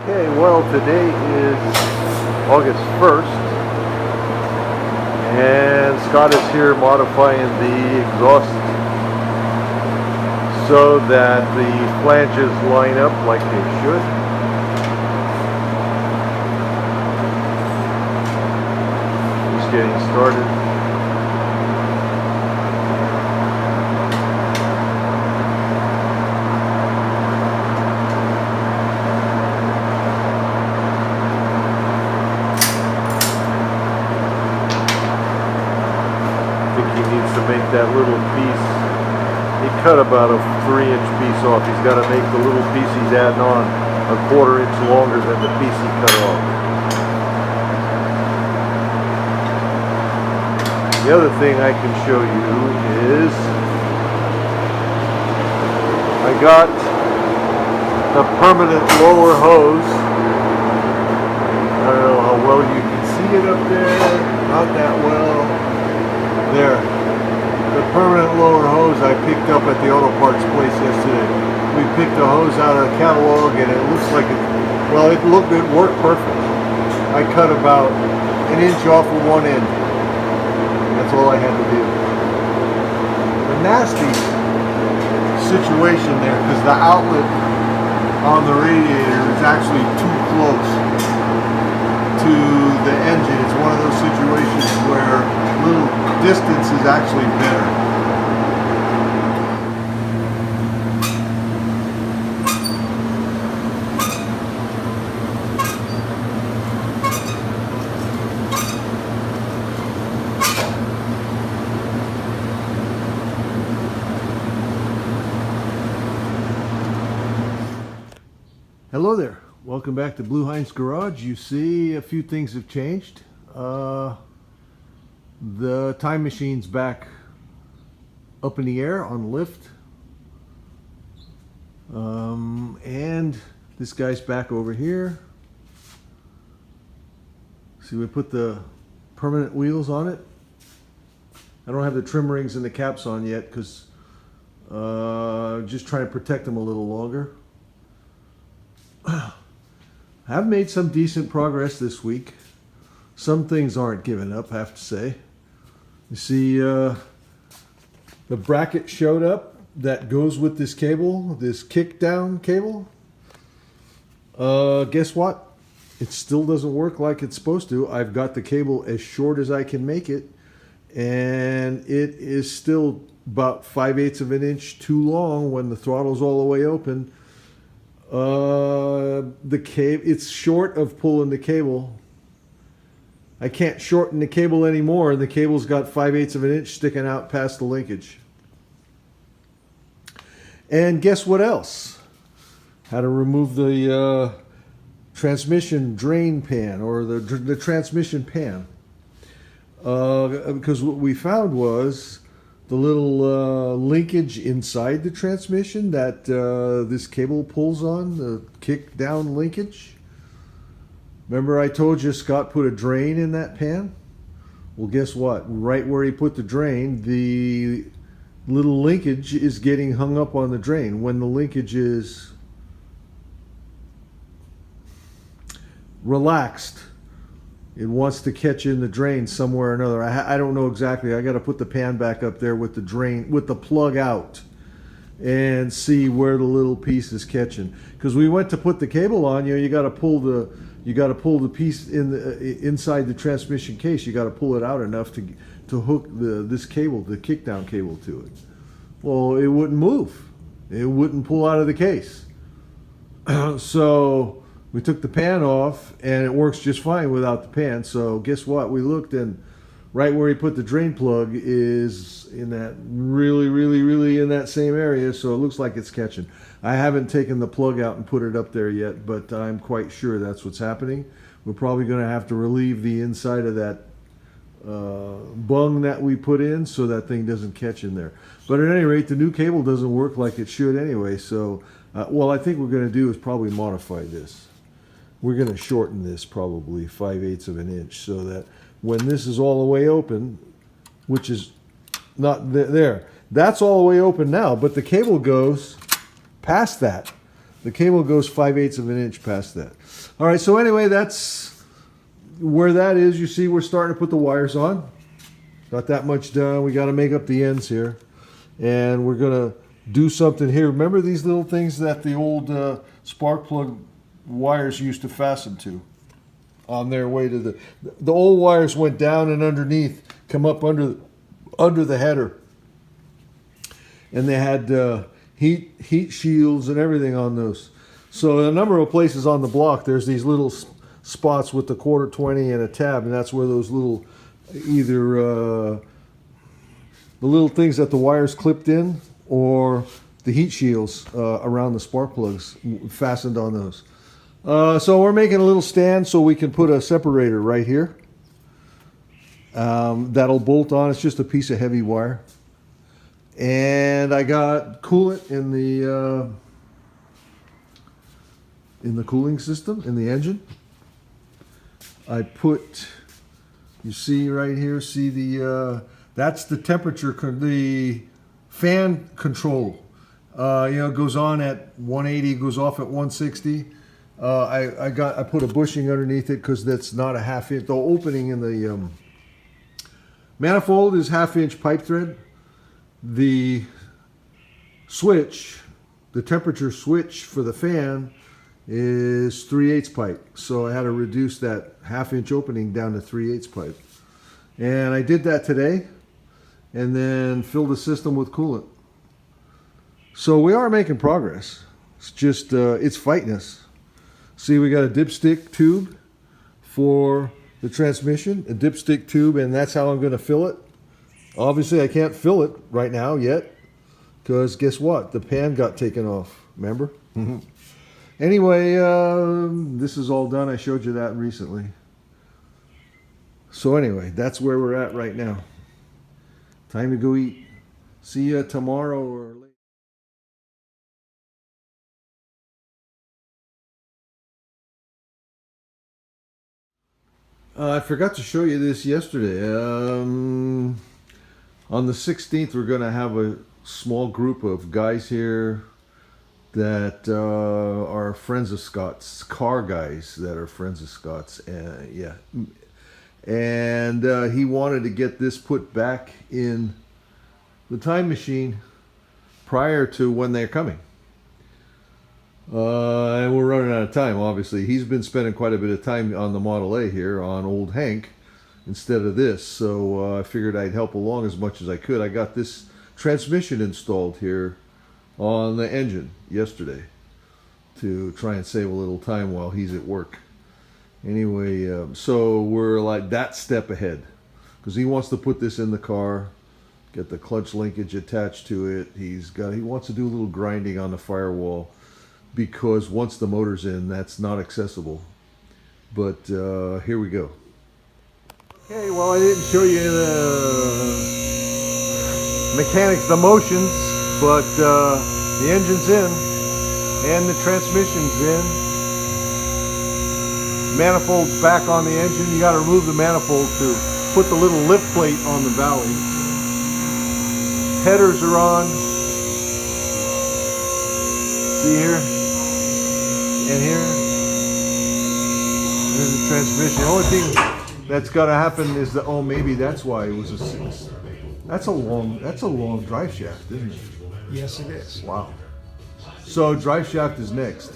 Okay, well, today is August 1st, and Scott is here modifying the exhaust so that the flanges line up like they should. Just getting started. He needs to make that little piece. He cut about a 3-inch piece off. He's got to make the little piece he's adding on a 1/4 inch longer than the piece he cut off. The other thing I can show you is I got the permanent lower hose. I don't know how well you can see it up there. Not that well. There, the permanent lower hose I picked up at the auto parts place yesterday. We picked the hose out of the catalog and it looks like it worked perfect. I cut about 1 inch off of one end. That's all I had to do. The nasty situation there, because the outlet on the radiator is actually too close to the engine. It's one of those situations where little distance is actually better. Hello there. Welcome back to Blue Heinz Garage. You see a few things have changed. The time machine's back up in the air on lift. And this guy's back over here. See, we put the permanent wheels on it. I don't have the trim rings and the caps on yet because just trying to protect them a little longer. I've made some decent progress this week. Some things aren't giving up, I have to say. You see, the bracket showed up that goes with this cable, this kick down cable. Guess what? It still doesn't work like it's supposed to. I've got the cable as short as I can make it, and it is still about 5/8 of an inch too long when the throttle's all the way open. It's short of pulling the cable. I can't shorten the cable anymore, and the cable's got 5/8 of an inch sticking out past the linkage. And guess what else? How to remove the transmission drain pan, or the transmission pan. Because what we found was the little linkage inside the transmission that this cable pulls on, the kick down linkage. Remember I told you Scott put a drain in that pan? Well, guess what? Right where he put the drain, the little linkage is getting hung up on the drain. When the linkage is relaxed, it wants to catch in the drain somewhere or another. I don't know exactly. I got to put the pan back up there with the drain, with the plug out, and see where the little piece is catching. Because we went to put the cable on, you got to pull the piece inside the transmission case. You got to pull it out enough to hook this cable, the kick down cable, to it. Well, it wouldn't move. It wouldn't pull out of the case. So we took the pan off, and it works just fine without the pan. So guess what? We looked, and right where he put the drain plug is in that really in that same area. So it looks like it's catching. I haven't taken the plug out and put it up there yet, but I'm quite sure that's what's happening. We're probably going to have to relieve the inside of that bung that we put in so that thing doesn't catch in there. But at any rate, the new cable doesn't work like it should anyway. So what I think we're going to do is probably modify this. We're going to shorten this probably 5/8 of an inch so that when this is all the way open, which is not there, that's all the way open now, but the cable goes past that. The cable goes 5/8 of an inch past that. All right, so anyway, that's where that is. You see we're starting to put the wires on. Got that much done. We got to make up the ends here. And we're going to do something here. Remember these little things that the old spark plug wires used to fasten to on their way to the old wires went down and underneath, come up under the header. And they had heat shields and everything on those. So a number of places on the block, there's these little spots with the 1/4 and a tab, and that's where those little either the little things that the wires clipped in or the heat shields around the spark plugs fastened on those. So we're making a little stand so we can put a separator right here. That'll bolt on. It's just a piece of heavy wire. And I got coolant in the cooling system, in the engine. I put, you see right here, see the, that's the temperature, the fan control. It goes on at 180, goes off at 160. I put a bushing underneath it because that's not a 1/2 inch. The opening in the manifold is 1/2 inch pipe thread. The switch, the temperature switch for the fan is 3/8 pipe. So I had to reduce that 1/2 inch opening down to 3/8 pipe. And I did that today and then filled the system with coolant. So we are making progress. It's just, it's fighting us. See, we got a dipstick tube for the transmission, a dipstick tube, and that's how I'm going to fill it. Obviously, I can't fill it right now yet because guess what? The pan got taken off, remember? Anyway, this is all done. I showed you that recently. So anyway, that's where we're at right now. Time to go eat. See you tomorrow or later. I forgot to show you this yesterday. On the 16th, we're going to have a small group of guys here that are friends of Scott's, car guys that are friends of Scott's. Yeah. And he wanted to get this put back in the time machine prior to when they're coming. And we're running out of time, obviously. He's been spending quite a bit of time on the Model A here on Old Hank instead of this, so I figured I'd help along as much as I could. I got this transmission installed here on the engine yesterday to try and save a little time while he's at work. Anyway, so we're like that step ahead because he wants to put this in the car, get the clutch linkage attached to it. He wants to do a little grinding on the firewall because once the motor's in, that's not accessible. But here we go. Okay, well, I didn't show you the mechanics, the motions, but the engine's in and the transmission's in. Manifold's back on the engine. You got to remove the manifold to put the little lift plate on the valley. Headers are on. See here and here. There's the transmission. The only thing that's got to happen is that, oh, maybe that's why it was a 6. That's a long drive shaft, isn't it? Yes, it is. Wow. So drive shaft is next.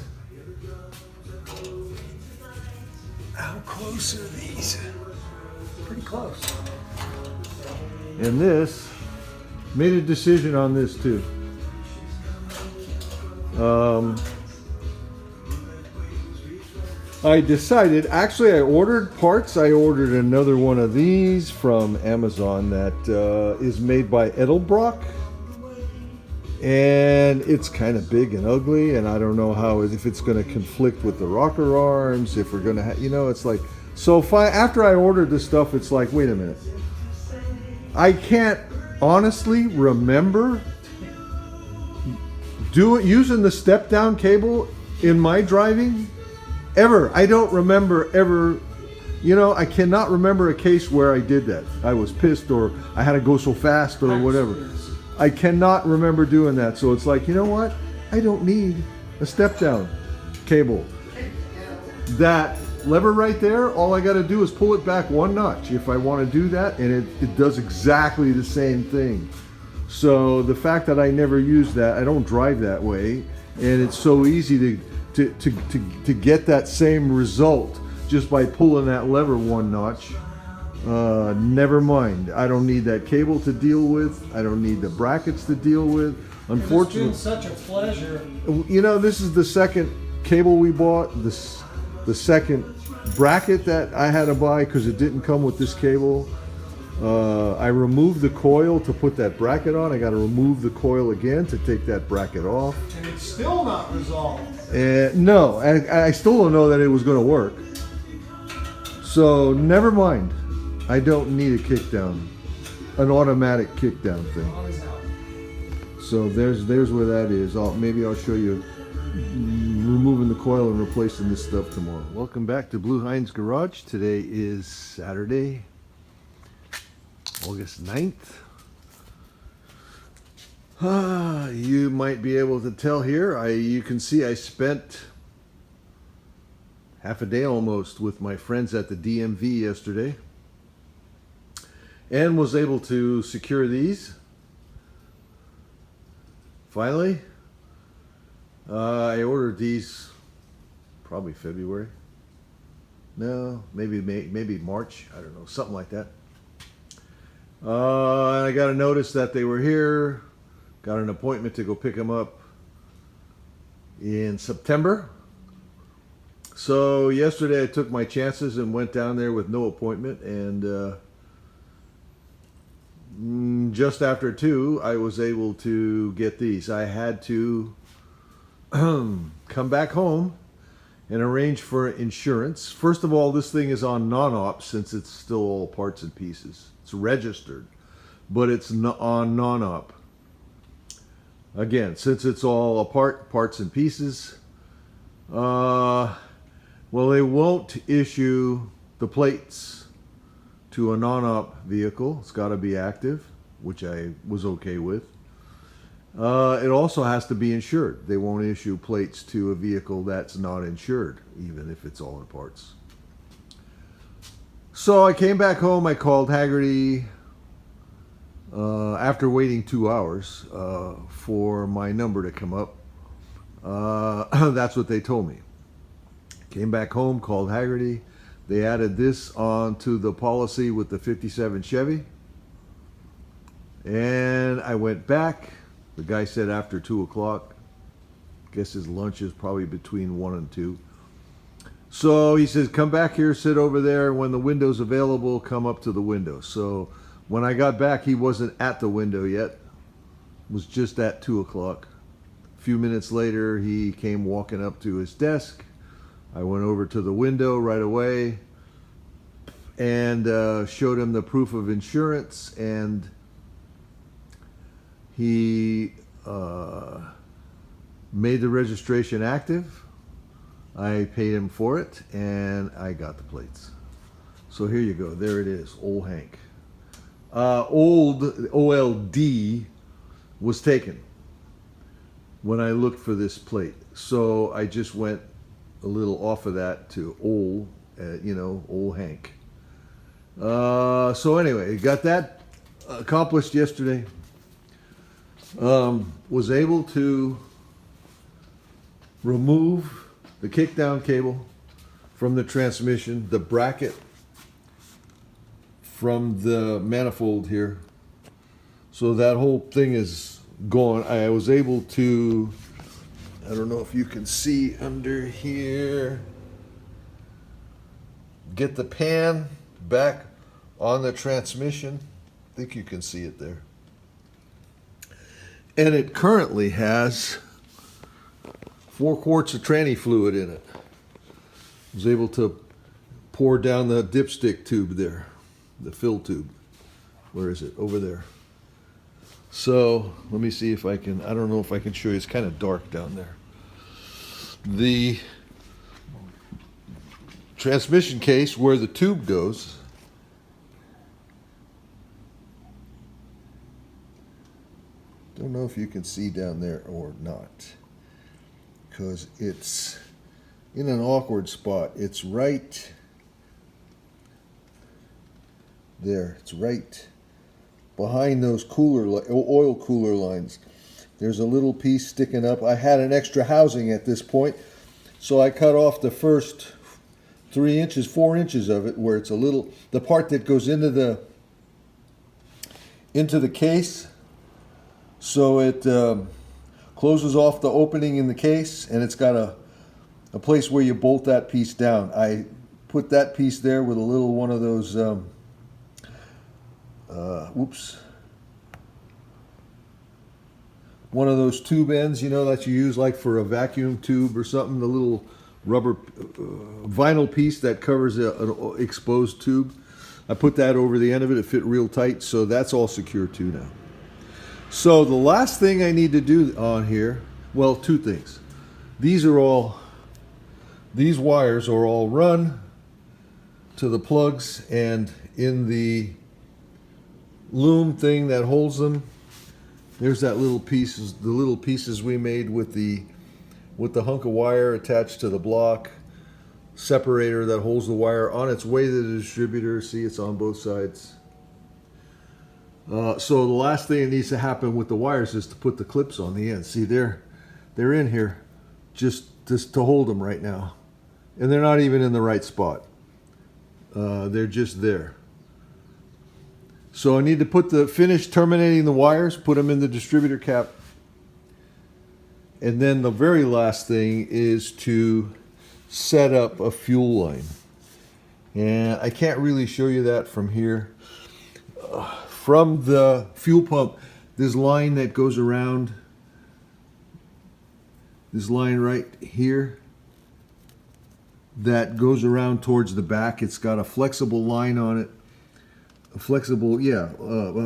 How close are these? Pretty close. And this, made a decision on this too. I decided, actually I ordered parts. I ordered another one of these from Amazon that is made by Edelbrock. And it's kind of big and ugly, and I don't know if it's going to conflict with the rocker arms, if we're going to it's like, so after I ordered this stuff, it's like, wait a minute. I can't honestly remember using the step down cable in my driving ever. I don't remember ever, I cannot remember a case where I did that. I was pissed or I had to go so fast or whatever. I cannot remember doing that. So it's like, you know what? I don't need a step down cable. That lever right there, all I got to do is pull it back one notch if I want to do that, and it does exactly the same thing. So the fact that I never use that, I don't drive that way, and it's so easy to get that same result just by pulling that lever one notch. Never mind. I don't need that cable to deal with. I don't need the brackets to deal with. Unfortunately, It's been such a pleasure. you know, this is the second cable we bought. The second bracket that I had to buy because it didn't come with this cable. I removed the coil to put that bracket on. I got to remove the coil again to take that bracket off. And it's still not resolved. No, I still don't know that it was going to work. So never mind. I don't need a kickdown, an automatic kickdown thing. Always out. So there's where that is. Maybe I'll show you removing the coil and replacing this stuff tomorrow. Welcome back to Blue Heinz Garage. Today is Saturday, August 9th. You might be able to tell here. You can see I spent half a day almost with my friends at the DMV yesterday, and was able to secure these. Finally, I ordered these probably February. No, maybe May, maybe March. I don't know, something like that. And I got a notice that they were here. Got an appointment to go pick them up in September. So yesterday I took my chances and went down there with no appointment, and just after 2 I was able to get these. I had to come back home and arrange for insurance. First of all, this thing is on non-op since it's still all parts and pieces. It's registered, but it's on non-op. Again, since it's all parts and pieces, well, they won't issue the plates to a non-op vehicle. It's got to be active, which I was okay with. It also has to be insured. They won't issue plates to a vehicle that's not insured, even if it's all in parts. So I came back home. I called Hagerty after waiting 2 hours for my number to come up. That's what they told me. Came back home, called Hagerty. They added this onto the policy with the 57 Chevy. And I went back. The guy said after 2 o'clock. Guess his lunch is probably between 1 and 2. So he says, come back here, sit over there. When the window's available, come up to the window. So when I got back, he wasn't at the window yet. It was just at 2 o'clock. A few minutes later, he came walking up to his desk. I went over to the window right away and showed him the proof of insurance, and he made the registration active. I paid him for it, and I got the plates. So here you go. There it is, Old Hank. Old OLD was taken when I looked for this plate. So I just went a little off of that to Old, Old Hank. So anyway, got that accomplished yesterday. Was able to remove the kickdown cable from the transmission, the bracket from the manifold here. So that whole thing is gone. I was able to, I don't know if you can see under here, get the pan back on the transmission. I think you can see it there. And it currently has 4 quarts of tranny fluid in it. I was able to pour down the dipstick tube there, the fill tube. Where is it? Over there. So let me see if I can, I don't know if I can show you. It's kind of dark down there. The transmission case where the tube goes, don't know if you can see down there or not. because it's in an awkward spot. It's right there. It's right behind those oil cooler lines. There's a little piece sticking up. I had an extra housing at this point, so I cut off the first 3 inches, 4 inches of it, where it's a little, the part that goes into the case, so it closes off the opening in the case, and it's got a place where you bolt that piece down. I put that piece there with a little one of those one of those tube ends, you know, that you use like for a vacuum tube or something, the little rubber vinyl piece that covers an exposed tube. I put that over the end of it. It fit real tight, so that's all secure too now. So the last thing I need to do on here, well, 2 things. These wires are all run to the plugs, and in the loom thing that holds them, there's that little pieces, the little pieces we made with the hunk of wire attached to the block, separator that holds the wire on its way to the distributor. See, it's on both sides. So the last thing that needs to happen with the wires is to put the clips on the end. See, they're in here just to hold them right now, and they're not even in the right spot. They're just there. So I need to finish terminating the wires, put them in the distributor cap. And then the very last thing is to set up a fuel line. And I can't really show you that from here. From the fuel pump, this line that goes around, this line right here, that goes around towards the back. It's got a flexible line on it. A flexible,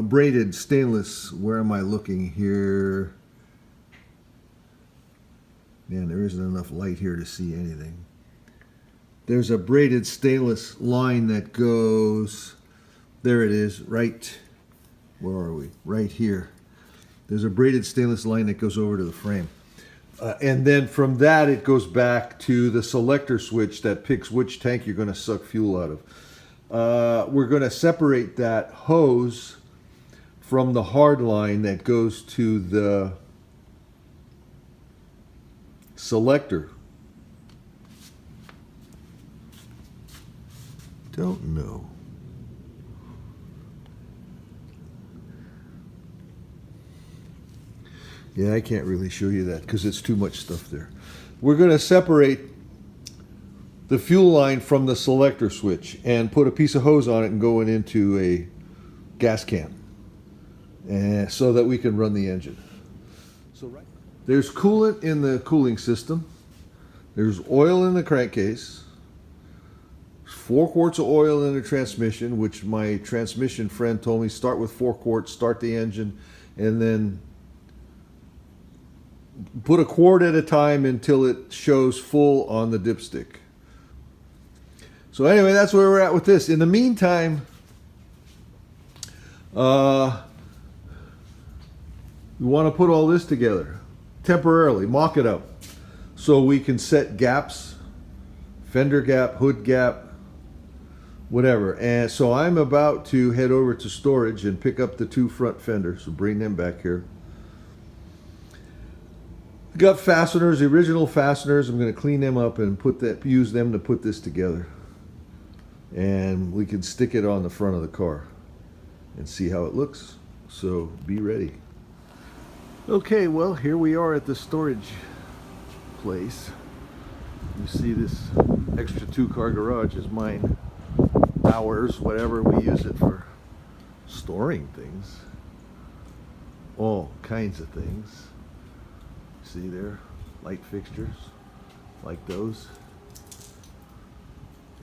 braided stainless. Where am I looking here? Man, there isn't enough light here to see anything. There's a braided stainless line that goes, there it is, right, where are we? Right here. There's a braided stainless line that goes over to the frame. And then from that, it goes back to the selector switch that picks which tank you're going to suck fuel out of. We're going to separate that hose from the hard line that goes to the selector. Don't know. Yeah, I can't really show you that because it's too much stuff there. We're going to separate the fuel line from the selector switch and put a piece of hose on it and go into a gas can, and so that we can run the engine. So there's coolant in the cooling system. There's oil in the crankcase. 4 quarts of oil in the transmission, which my transmission friend told me start with 4 quarts, start the engine, and then put a quart at a time until it shows full on the dipstick. So anyway, that's where we're at with this. In the meantime, we want to put all this together temporarily, mock it up, so we can set gaps, fender gap, hood gap, whatever. And so I'm about to head over to storage and pick up the 2 front fenders, so bring them back here. Got fasteners, the original fasteners. I'm going to clean them up and use them to put this together. And we can stick it on the front of the car and see how it looks. So be ready. Okay, well, here we are at the storage place. You see this extra 2-car garage is mine. Ours, whatever, we use it for storing things. All kinds of things. See there, light fixtures like those.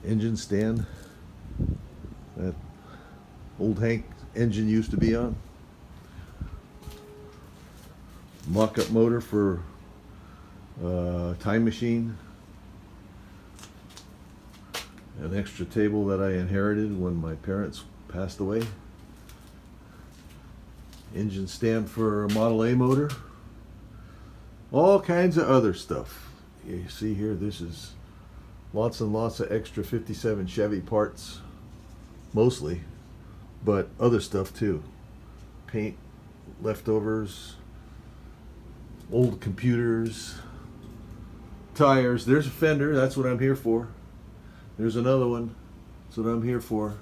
Engine stand that old Hank engine used to be on. Mock-up motor for time machine. An extra table that I inherited when my parents passed away. Engine stand for a Model A motor. All kinds of other stuff. You see here, this is lots and lots of extra 57 Chevy parts, mostly, but other stuff too. Paint, leftovers, old computers, tires. There's a fender, that's what I'm here for. There's another one, that's what I'm here for.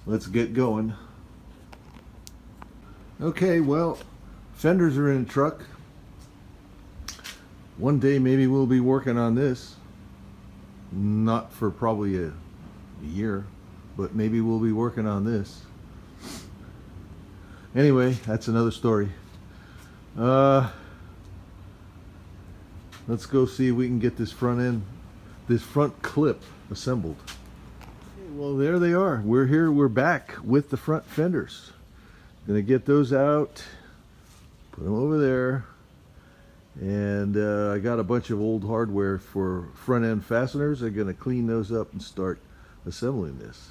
Let's get going. Okay, well, fenders are in the truck. One day maybe we'll be working on this. Not for probably a year, but maybe we'll be working on this. Anyway, that's another story. Let's go see if we can get this front clip assembled. Well, there they are. We're here, we're back with the front fenders. Gonna get those out, put them over there. And I got a bunch of old hardware for front end fasteners. I'm going to clean those up and start assembling this.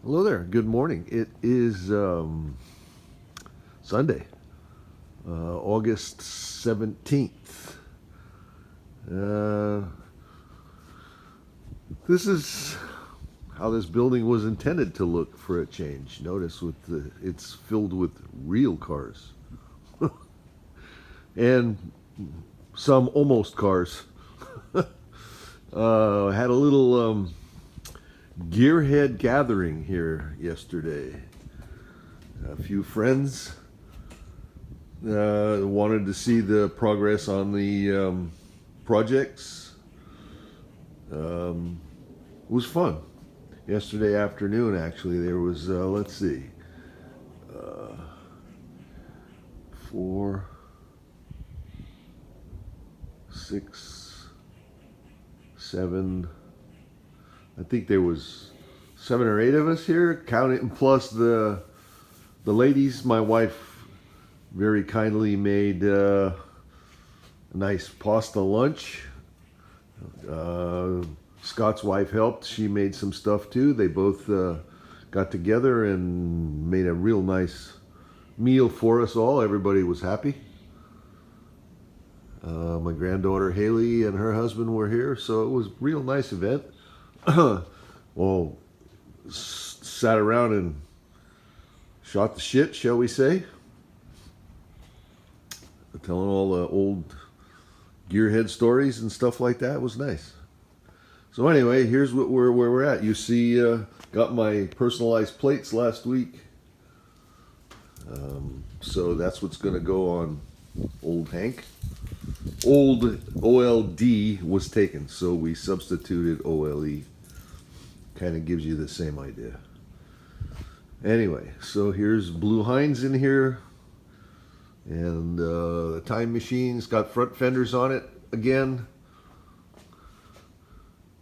Hello there. Good morning. It is Sunday, August 17th. This is how this building was intended to look for a change. Notice it's filled with real cars. And some almost cars. Had a little gearhead gathering here yesterday. A few friends wanted to see the progress on the projects. It was fun. Yesterday afternoon, actually, there was, let's see, 4, 6, 7, I think there was 7 or 8 of us here, counting plus the ladies. My wife very kindly made a nice pasta lunch. Scott's wife helped. She made some stuff too. They both got together and made a real nice meal for us all. Everybody was happy. My granddaughter Haley and her husband were here, so it was a real nice event. Well, sat around and shot the shit, shall we say. Telling all the old gearhead stories and stuff like that. It was nice. So anyway, here's where we're at. You see, got my personalized plates last week. So that's what's going to go on old Hank. Old OLD was taken, so we substituted OLE. Kind of gives you the same idea. Anyway, so here's Blue Heinz in here. And the time machine's got front fenders on it again.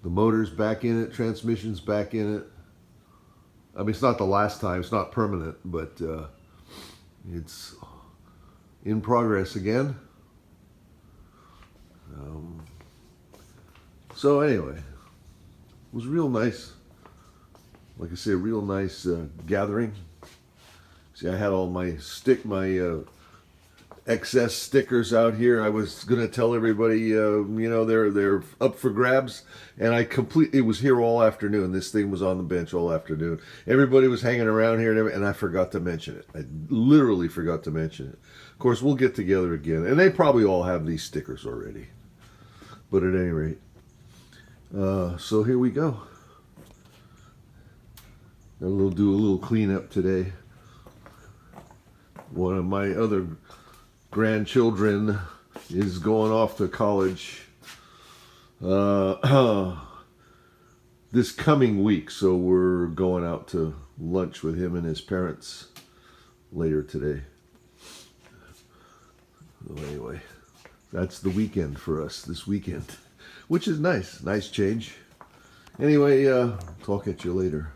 The motor's back in it, transmission's back in it. I mean, it's not the last time, it's not permanent, but it's in progress again. So anyway, it was real nice. Like I say, a real nice gathering. See, I had all my excess stickers out here. I was gonna tell everybody, you know, they're up for grabs, and it was here all afternoon. This thing was on the bench all afternoon. Everybody was hanging around here, and I forgot to mention it. I literally forgot to mention it. Of course, we'll get together again, and they probably all have these stickers already. But at any rate, so here we go. We'll do a little cleanup today. One of my other grandchildren is going off to college this coming week, so we're going out to lunch with him and his parents later today. So anyway, that's the weekend for us this weekend, which is nice change. Anyway, talk at you later.